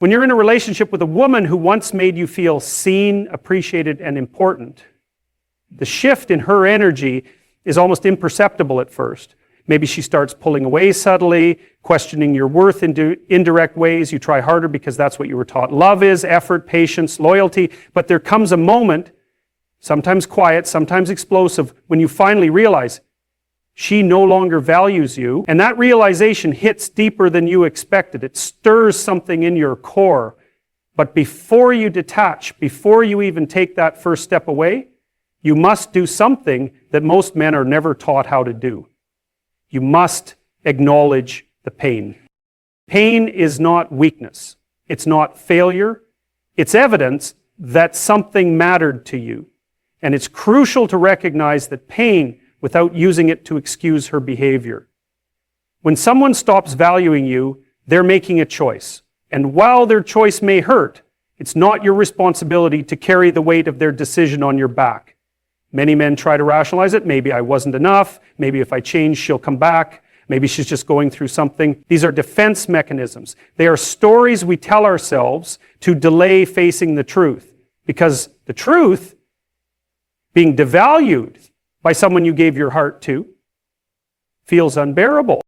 When you're in a relationship with a woman who once made you feel seen, appreciated, and important, the shift in her energy is almost imperceptible at first. Maybe she starts pulling away subtly, questioning your worth in indirect ways. You try harder because that's what you were taught. Love is effort, patience, loyalty. But there comes a moment, sometimes quiet, sometimes explosive, when you finally realize she no longer values you. And that realization hits deeper than you expected. It stirs something in your core. But before you detach, before you even take that first step away, you must do something that most men are never taught how to do. You must acknowledge the pain. Pain is not weakness. It's not failure. It's evidence that something mattered to you. And it's crucial to recognize that pain without using it to excuse her behavior. When someone stops valuing you, they're making a choice. And while their choice may hurt, it's not your responsibility to carry the weight of their decision on your back. Many men try to rationalize it. Maybe I wasn't enough. Maybe if I change, she'll come back. Maybe she's just going through something. These are defense mechanisms. They are stories we tell ourselves to delay facing the truth. Because the truth, being devalued by someone you gave your heart to, feels unbearable.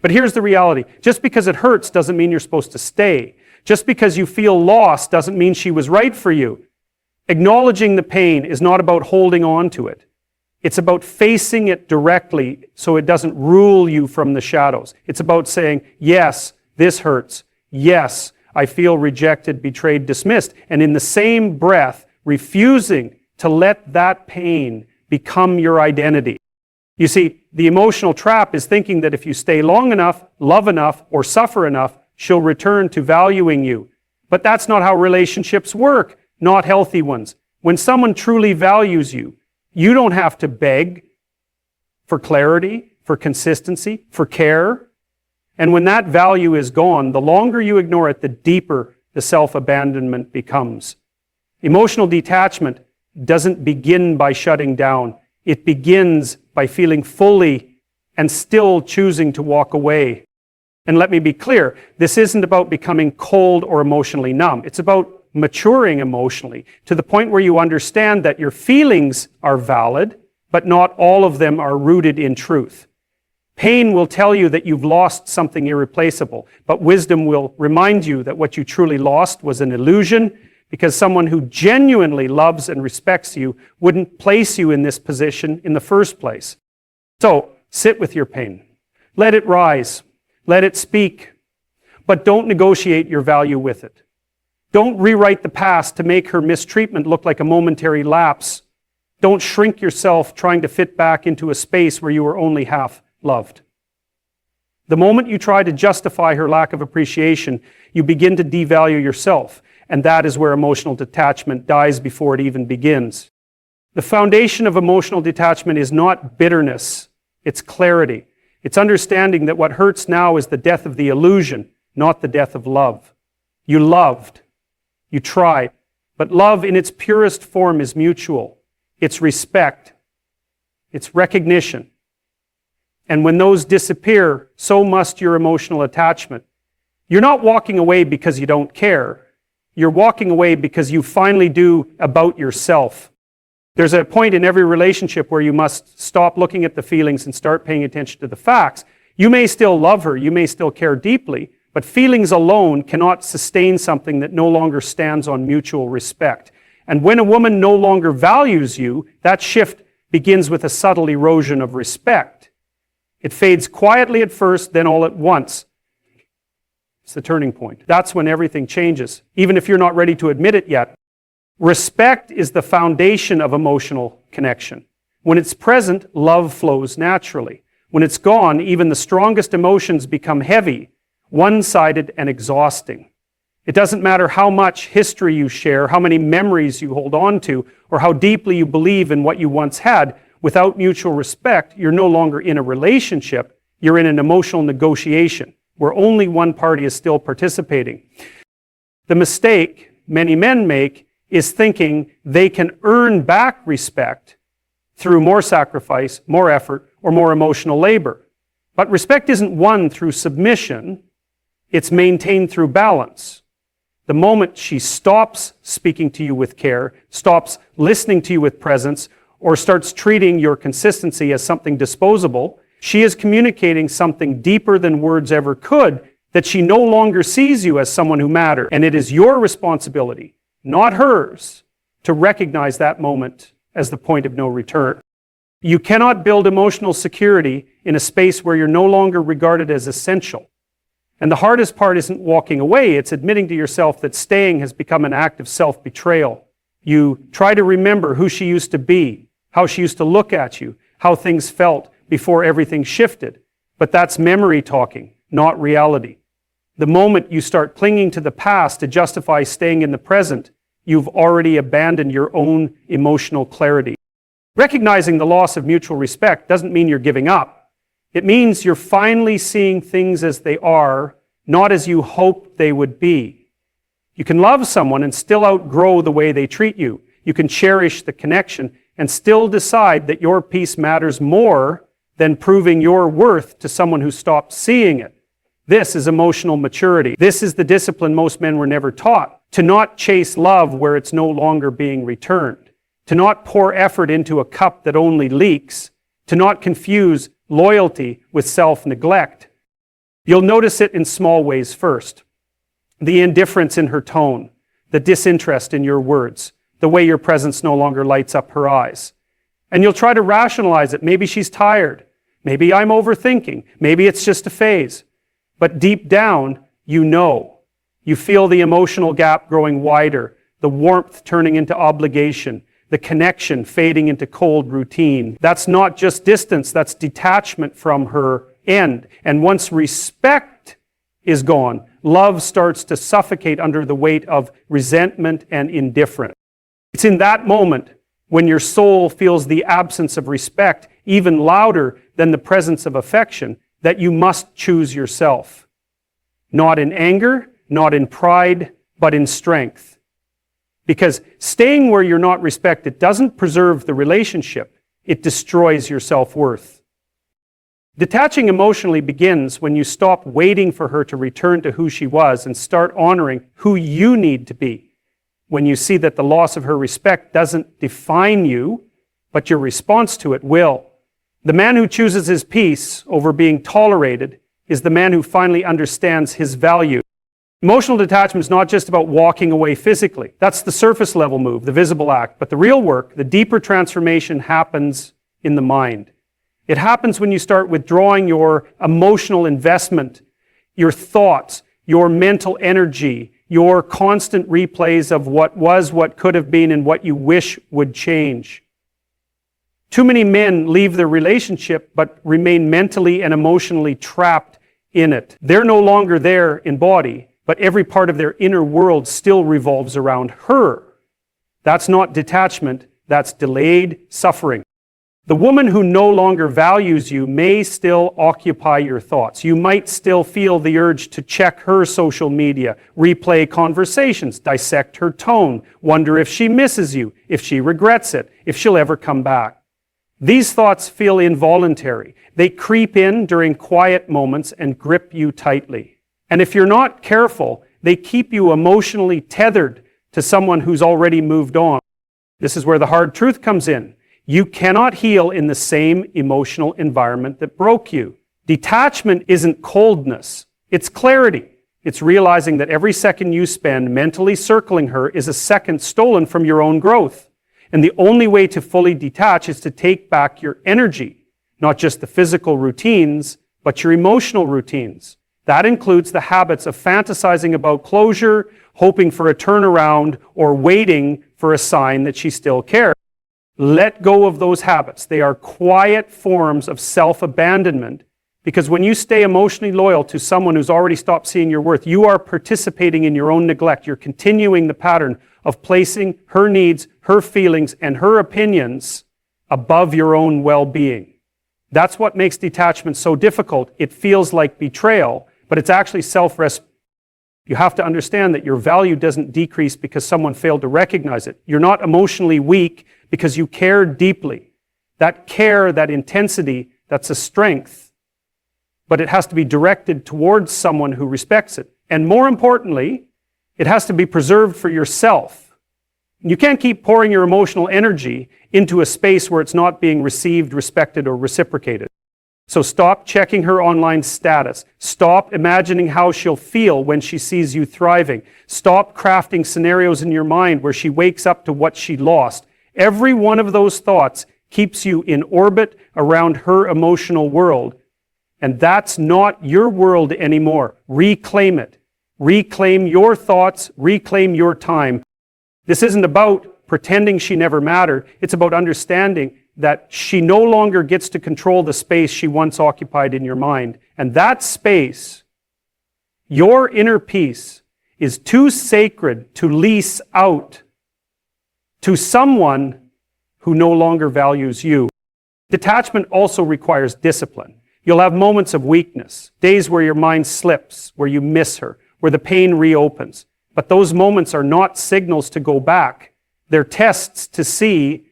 But here's the reality. Just because it hurts doesn't mean you're supposed to stay. Just because you feel lost doesn't mean she was right for you. Acknowledging the pain is not about holding on to it. It's about facing it directly so it doesn't rule you from the shadows. It's about saying, yes, this hurts. Yes, I feel rejected, betrayed, dismissed. And in the same breath, refusing to let that pain become your identity. You see, the emotional trap is thinking that if you stay long enough, love enough, or suffer enough, she'll return to valuing you. But that's not how relationships work. Not healthy ones. When someone truly values you, you don't have to beg for clarity, for consistency, for care. And when that value is gone, the longer you ignore it, the deeper the self-abandonment becomes. Emotional detachment doesn't begin by shutting down. It begins by feeling fully and still choosing to walk away. And let me be clear, this isn't about becoming cold or emotionally numb. It's about maturing emotionally to the point where you understand that your feelings are valid, but not all of them are rooted in truth. Pain will tell you that you've lost something irreplaceable, but wisdom will remind you that what you truly lost was an illusion, because someone who genuinely loves and respects you wouldn't place you in this position in the first place. So, sit with your pain. Let it rise. Let it speak. But don't negotiate your value with it. Don't rewrite the past to make her mistreatment look like a momentary lapse. Don't shrink yourself trying to fit back into a space where you were only half loved. The moment you try to justify her lack of appreciation, you begin to devalue yourself, and that is where emotional detachment dies before it even begins. The foundation of emotional detachment is not bitterness, it's clarity. It's understanding that what hurts now is the death of the illusion, not the death of love. You loved. You tried. But love in its purest form is mutual. It's respect. It's recognition. And when those disappear, so must your emotional attachment. You're not walking away because you don't care. You're walking away because you finally do about yourself. There's a point in every relationship where you must stop looking at the feelings and start paying attention to the facts. You may still love her, you may still care deeply, but feelings alone cannot sustain something that no longer stands on mutual respect. And when a woman no longer values you, that shift begins with a subtle erosion of respect. It fades quietly at first, then all at once. It's the turning point. That's when everything changes, even if you're not ready to admit it yet. Respect is the foundation of emotional connection. When it's present, love flows naturally. When it's gone, even the strongest emotions become heavy, one-sided, and exhausting. It doesn't matter how much history you share, how many memories you hold on to, or how deeply you believe in what you once had. Without mutual respect, you're no longer in a relationship. You're in an emotional negotiation where only one party is still participating. The mistake many men make is thinking they can earn back respect through more sacrifice, more effort, or more emotional labor. But respect isn't won through submission. It's maintained through balance. The moment she stops speaking to you with care, stops listening to you with presence, or starts treating your consistency as something disposable, she is communicating something deeper than words ever could, that she no longer sees you as someone who matters. And it is your responsibility, not hers, to recognize that moment as the point of no return. You cannot build emotional security in a space where you're no longer regarded as essential. And the hardest part isn't walking away, it's admitting to yourself that staying has become an act of self-betrayal. You try to remember who she used to be, how she used to look at you, how things felt before everything shifted. But that's memory talking, not reality. The moment you start clinging to the past to justify staying in the present, you've already abandoned your own emotional clarity. Recognizing the loss of mutual respect doesn't mean you're giving up. It means you're finally seeing things as they are, not as you hoped they would be. You can love someone and still outgrow the way they treat you. You can cherish the connection and still decide that your peace matters more than proving your worth to someone who stopped seeing it. This is emotional maturity. This is the discipline most men were never taught. To not chase love where it's no longer being returned. To not pour effort into a cup that only leaks. To not confuse loyalty with self-neglect. You'll notice it in small ways first. The indifference in her tone, the disinterest in your words, the way your presence no longer lights up her eyes. And you'll try to rationalize it. Maybe she's tired. Maybe I'm overthinking. Maybe it's just a phase. But deep down, you know. You feel the emotional gap growing wider, the warmth turning into obligation, the connection fading into cold routine. That's not just distance, that's detachment from her end. And once respect is gone, love starts to suffocate under the weight of resentment and indifference. It's in that moment when your soul feels the absence of respect even louder than the presence of affection that you must choose yourself. Not in anger, not in pride, but in strength. Because staying where you're not respected doesn't preserve the relationship, it destroys your self-worth. Detaching emotionally begins when you stop waiting for her to return to who she was and start honoring who you need to be. When you see that the loss of her respect doesn't define you, but your response to it will. The man who chooses his peace over being tolerated is the man who finally understands his value. Emotional detachment is not just about walking away physically. That's the surface level move, the visible act. But the real work, the deeper transformation happens in the mind. It happens when you start withdrawing your emotional investment, your thoughts, your mental energy, your constant replays of what was, what could have been, and what you wish would change. Too many men leave their relationship but remain mentally and emotionally trapped in it. They're no longer there in body, but every part of their inner world still revolves around her. That's not detachment, that's delayed suffering. The woman who no longer values you may still occupy your thoughts. You might still feel the urge to check her social media, replay conversations, dissect her tone, wonder if she misses you, if she regrets it, if she'll ever come back. These thoughts feel involuntary. They creep in during quiet moments and grip you tightly. And if you're not careful, they keep you emotionally tethered to someone who's already moved on. This is where the hard truth comes in. You cannot heal in the same emotional environment that broke you. Detachment isn't coldness, it's clarity. It's realizing that every second you spend mentally circling her is a second stolen from your own growth. And the only way to fully detach is to take back your energy, not just the physical routines, but your emotional routines. That includes the habits of fantasizing about closure, hoping for a turnaround, or waiting for a sign that she still cares. Let go of those habits. They are quiet forms of self-abandonment, because when you stay emotionally loyal to someone who's already stopped seeing your worth, you are participating in your own neglect. You're continuing the pattern of placing her needs, her feelings, and her opinions above your own well-being. That's what makes detachment so difficult. It feels like betrayal, but it's actually self-respect. You have to understand that your value doesn't decrease because someone failed to recognize it. You're not emotionally weak because you care deeply. That care, that intensity, that's a strength. But it has to be directed towards someone who respects it. And more importantly, It has to be preserved for yourself. You can't keep pouring your emotional energy into a space where it's not being received, respected, or reciprocated. So stop checking her online status. Stop imagining how she'll feel when she sees you thriving. Stop crafting scenarios in your mind where she wakes up to what she lost. Every one of those thoughts keeps you in orbit around her emotional world. And that's not your world anymore. Reclaim it. Reclaim your thoughts. Reclaim your time. This isn't about pretending she never mattered. It's about understanding that she no longer gets to control the space she once occupied in your mind. And that space, your inner peace, is too sacred to lease out to someone who no longer values you. Detachment also requires discipline. You'll have moments of weakness, days where your mind slips, where you miss her, where the pain reopens. But those moments are not signals to go back. They're tests to see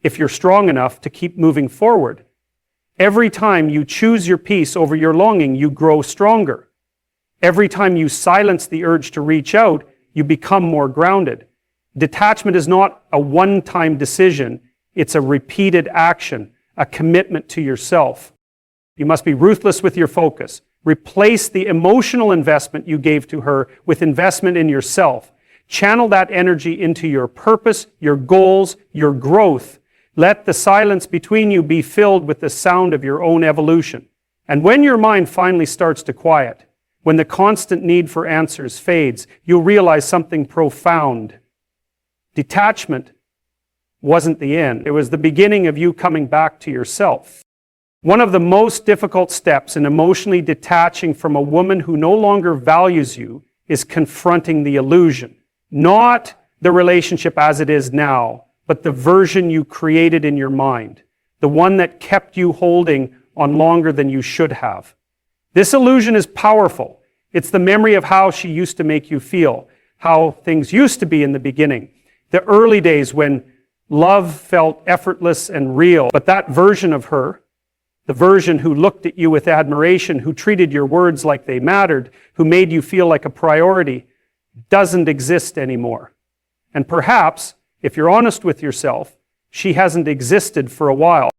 if you're strong enough to keep moving forward. Every time you choose your peace over your longing, you grow stronger. Every time you silence the urge to reach out, you become more grounded. Detachment is not a one-time decision. It's a repeated action, a commitment to yourself. You must be ruthless with your focus. Replace the emotional investment you gave to her with investment in yourself. Channel that energy into your purpose, your goals, your growth. Let the silence between you be filled with the sound of your own evolution. And when your mind finally starts to quiet, when the constant need for answers fades, you'll realize something profound. Detachment wasn't the end. It was the beginning of you coming back to yourself. One of the most difficult steps in emotionally detaching from a woman who no longer values you is confronting the illusion. Not the relationship as it is now, but the version you created in your mind. The one that kept you holding on longer than you should have. This illusion is powerful. It's the memory of how she used to make you feel, how things used to be in the beginning. The early days when love felt effortless and real. But that version of her, the version who looked at you with admiration, who treated your words like they mattered, who made you feel like a priority, doesn't exist anymore. And perhaps, if you're honest with yourself, she hasn't existed for a while.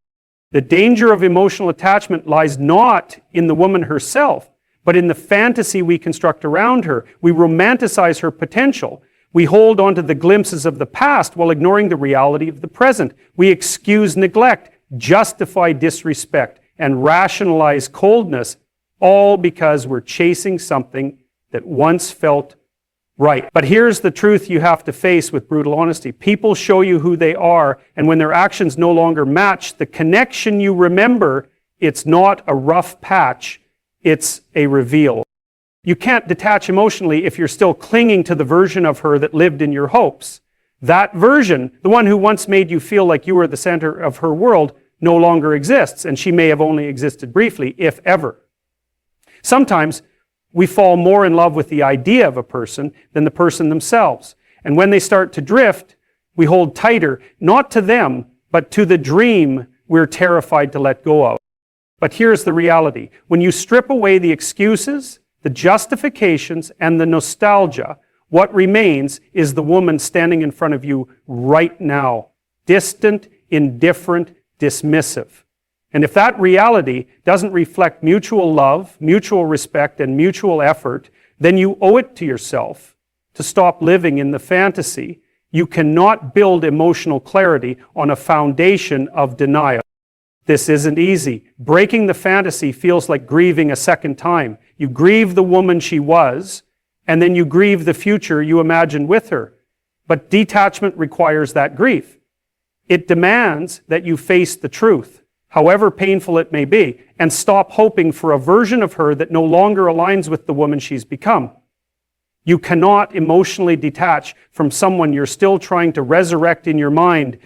The danger of emotional attachment lies not in the woman herself, but in the fantasy we construct around her. We romanticize her potential. We hold on to the glimpses of the past while ignoring the reality of the present. We excuse neglect, justify disrespect, and rationalize coldness, all because we're chasing something that once felt right. But here's the truth you have to face with brutal honesty. People show you who they are, and when their actions no longer match the connection you remember, it's not a rough patch, it's a reveal. You can't detach emotionally if you're still clinging to the version of her that lived in your hopes. That version, the one who once made you feel like you were the center of her world, no longer exists, and she may have only existed briefly, if ever. Sometimes we fall more in love with the idea of a person than the person themselves. And when they start to drift, we hold tighter, not to them, but to the dream we're terrified to let go of. But here's the reality. When you strip away the excuses, the justifications, and the nostalgia, what remains is the woman standing in front of you right now. Distant, indifferent, dismissive. And if that reality doesn't reflect mutual love, mutual respect, and mutual effort, then you owe it to yourself to stop living in the fantasy. You cannot build emotional clarity on a foundation of denial. This isn't easy. Breaking the fantasy feels like grieving a second time. You grieve the woman she was, and then you grieve the future you imagine with her. But detachment requires that grief. It demands that you face the truth, however painful it may be, and stop hoping for a version of her that no longer aligns with the woman she's become. You cannot emotionally detach from someone you're still trying to resurrect in your mind.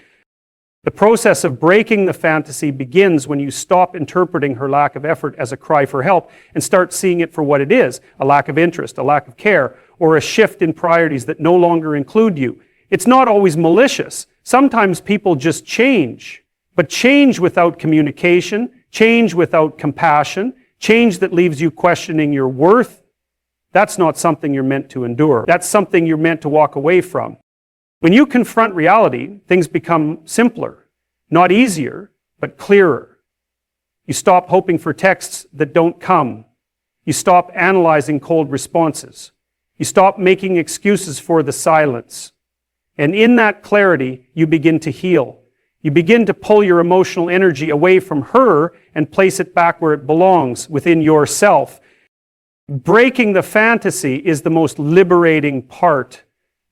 The process of breaking the fantasy begins when you stop interpreting her lack of effort as a cry for help and start seeing it for what it is, a lack of interest, a lack of care, or a shift in priorities that no longer include you. It's not always malicious. Sometimes people just change. But change without communication, change without compassion, change that leaves you questioning your worth, that's not something you're meant to endure. That's something you're meant to walk away from. When you confront reality, things become simpler, not easier, but clearer. You stop hoping for texts that don't come. You stop analyzing cold responses. You stop making excuses for the silence. And in that clarity, you begin to heal. You begin to pull your emotional energy away from her and place it back where it belongs, within yourself. Breaking the fantasy is the most liberating part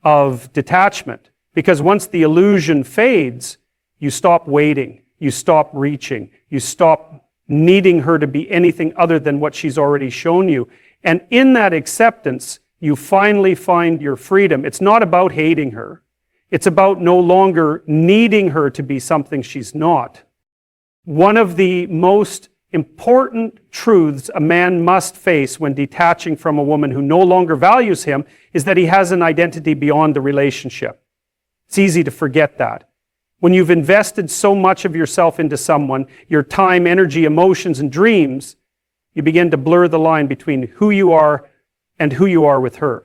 of detachment, because once the illusion fades, you stop waiting, you stop reaching, you stop needing her to be anything other than what she's already shown you. And in that acceptance, you finally find your freedom. It's not about hating her. It's about no longer needing her to be something she's not. One of the most important truths a man must face when detaching from a woman who no longer values him is that he has an identity beyond the relationship. It's easy to forget that. When you've invested so much of yourself into someone, your time, energy, emotions, and dreams, you begin to blur the line between who you are and who you are with her.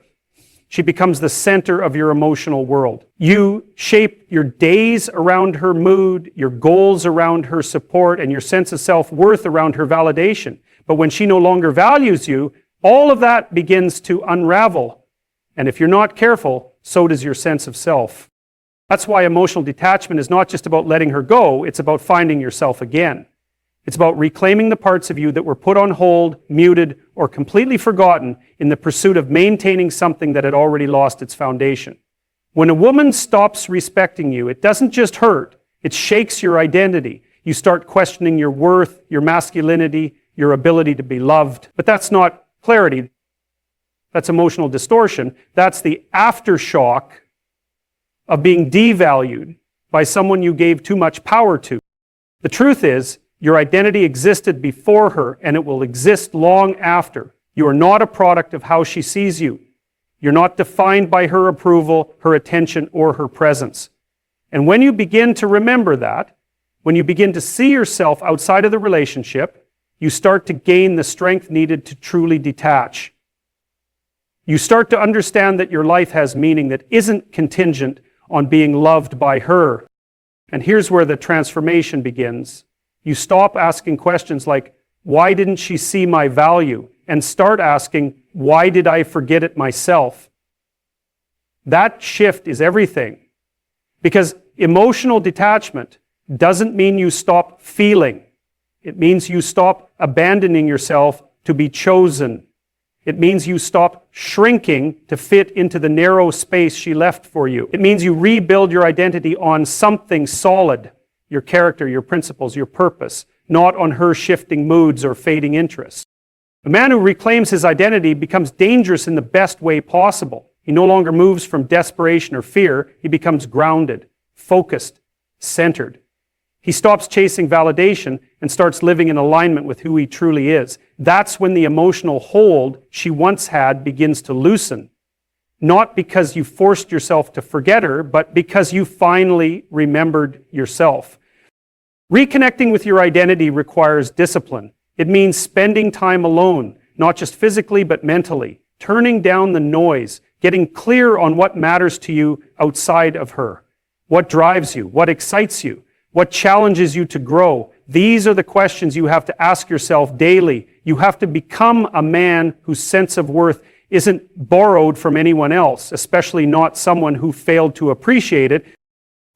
She becomes the center of your emotional world. You shape your days around her mood, your goals around her support, and your sense of self-worth around her validation. But when she no longer values you, all of that begins to unravel. And if you're not careful, so does your sense of self. That's why emotional detachment is not just about letting her go, it's about finding yourself again. It's about reclaiming the parts of you that were put on hold, muted, or completely forgotten in the pursuit of maintaining something that had already lost its foundation. When a woman stops respecting you, it doesn't just hurt, it shakes your identity. You start questioning your worth, your masculinity, your ability to be loved. But that's not clarity. That's emotional distortion. That's the aftershock of being devalued by someone you gave too much power to. The truth is, your identity existed before her, and it will exist long after. You are not a product of how she sees you. You're not defined by her approval, her attention, or her presence. And when you begin to remember that, when you begin to see yourself outside of the relationship, you start to gain the strength needed to truly detach. You start to understand that your life has meaning that isn't contingent on being loved by her. And here's where the transformation begins. You stop asking questions like, why didn't she see my value? And start asking, why did I forget it myself? That shift is everything. Because emotional detachment doesn't mean you stop feeling. It means you stop abandoning yourself to be chosen. It means you stop shrinking to fit into the narrow space she left for you. It means you rebuild your identity on something solid. Your character, your principles, your purpose, not on her shifting moods or fading interests. A man who reclaims his identity becomes dangerous in the best way possible. He no longer moves from desperation or fear. He becomes grounded, focused, centered. He stops chasing validation and starts living in alignment with who he truly is. That's when the emotional hold she once had begins to loosen. Not because you forced yourself to forget her, but because you finally remembered yourself. Reconnecting with your identity requires discipline. It means spending time alone, not just physically, but mentally, turning down the noise, getting clear on what matters to you outside of her, what drives you, what excites you, what challenges you to grow. These are the questions you have to ask yourself daily. You have to become a man whose sense of worth isn't borrowed from anyone else, especially not someone who failed to appreciate it.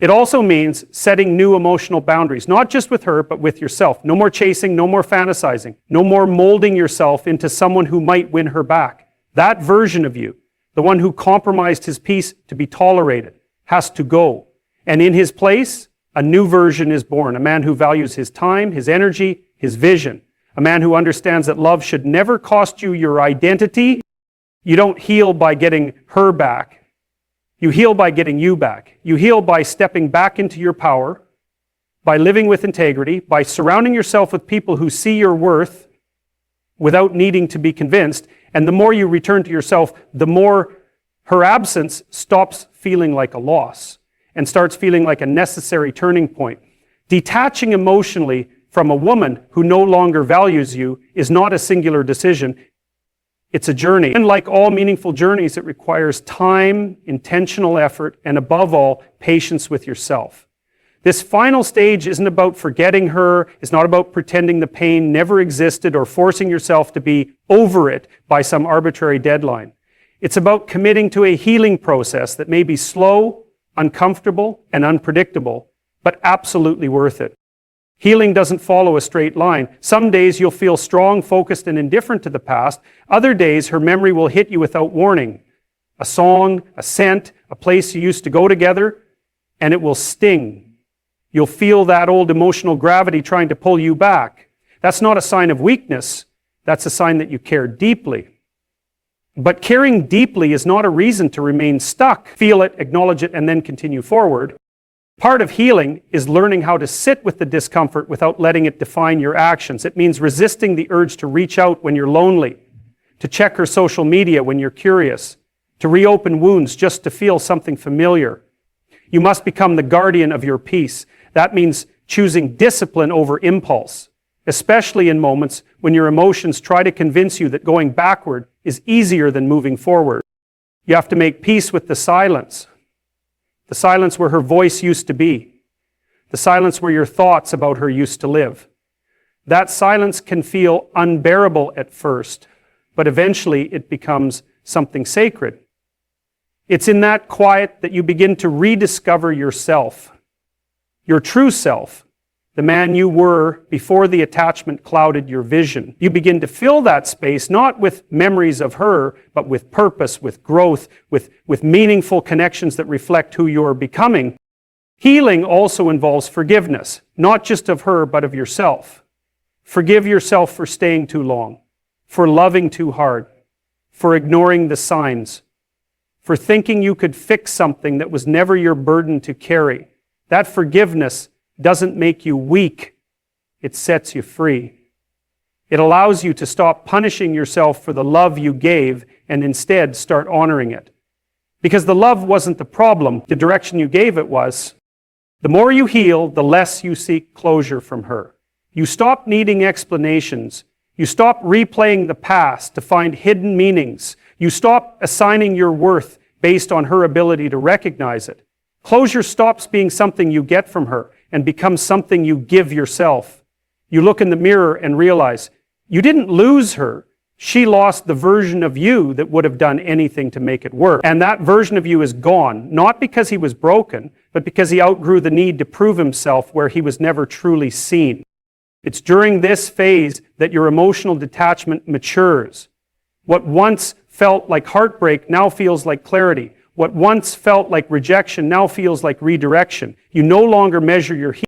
It also means setting new emotional boundaries, not just with her, but with yourself. No more chasing, no more fantasizing, no more molding yourself into someone who might win her back. That version of you, the one who compromised his peace to be tolerated, has to go. And in his place, a new version is born, a man who values his time, his energy, his vision, a man who understands that love should never cost you your identity. You don't heal by getting her back. You heal by getting you back. You heal by stepping back into your power, by living with integrity, by surrounding yourself with people who see your worth without needing to be convinced. And the more you return to yourself, the more her absence stops feeling like a loss and starts feeling like a necessary turning point. Detaching emotionally from a woman who no longer values you is not a singular decision. It's a journey. And like all meaningful journeys, it requires time, intentional effort, and above all, patience with yourself. This final stage isn't about forgetting her, it's not about pretending the pain never existed or forcing yourself to be over it by some arbitrary deadline. It's about committing to a healing process that may be slow, uncomfortable, and unpredictable, but absolutely worth it. Healing doesn't follow a straight line. Some days you'll feel strong, focused, and indifferent to the past. Other days her memory will hit you without warning. A song, a scent, a place you used to go together, and it will sting. You'll feel that old emotional gravity trying to pull you back. That's not a sign of weakness. That's a sign that you care deeply. But caring deeply is not a reason to remain stuck. Feel it, acknowledge it, and then continue forward. Part of healing is learning how to sit with the discomfort without letting it define your actions. It means resisting the urge to reach out when you're lonely, to check her social media when you're curious, to reopen wounds just to feel something familiar. You must become the guardian of your peace. That means choosing discipline over impulse, especially in moments when your emotions try to convince you that going backward is easier than moving forward. You have to make peace with the silence where her voice used to be, the silence where your thoughts about her used to live. That silence can feel unbearable at first, but eventually it becomes something sacred. It's in that quiet that you begin to rediscover yourself, your true self, the man you were before the attachment clouded your vision. You begin to fill that space not with memories of her, but with purpose, with growth, with meaningful connections that reflect who you're becoming. Healing also involves forgiveness, not just of her, but of yourself. Forgive yourself for staying too long, for loving too hard, for ignoring the signs, for thinking you could fix something that was never your burden to carry. That forgiveness doesn't make you weak. It sets you free. It allows you to stop punishing yourself for the love you gave and instead start honoring it. Because the love wasn't the problem, the direction you gave it was. The more you heal, the less you seek closure from her. You stop needing explanations. You stop replaying the past to find hidden meanings. You stop assigning your worth based on her ability to recognize it. Closure stops being something you get from her and becomes something you give yourself. You look in the mirror and realize you didn't lose her. She lost the version of you that would have done anything to make it work. And that version of you is gone, not because he was broken, but because he outgrew the need to prove himself where he was never truly seen. It's during this phase that your emotional detachment matures. What once felt like heartbreak now feels like clarity. What once felt like rejection now feels like redirection. You no longer measure your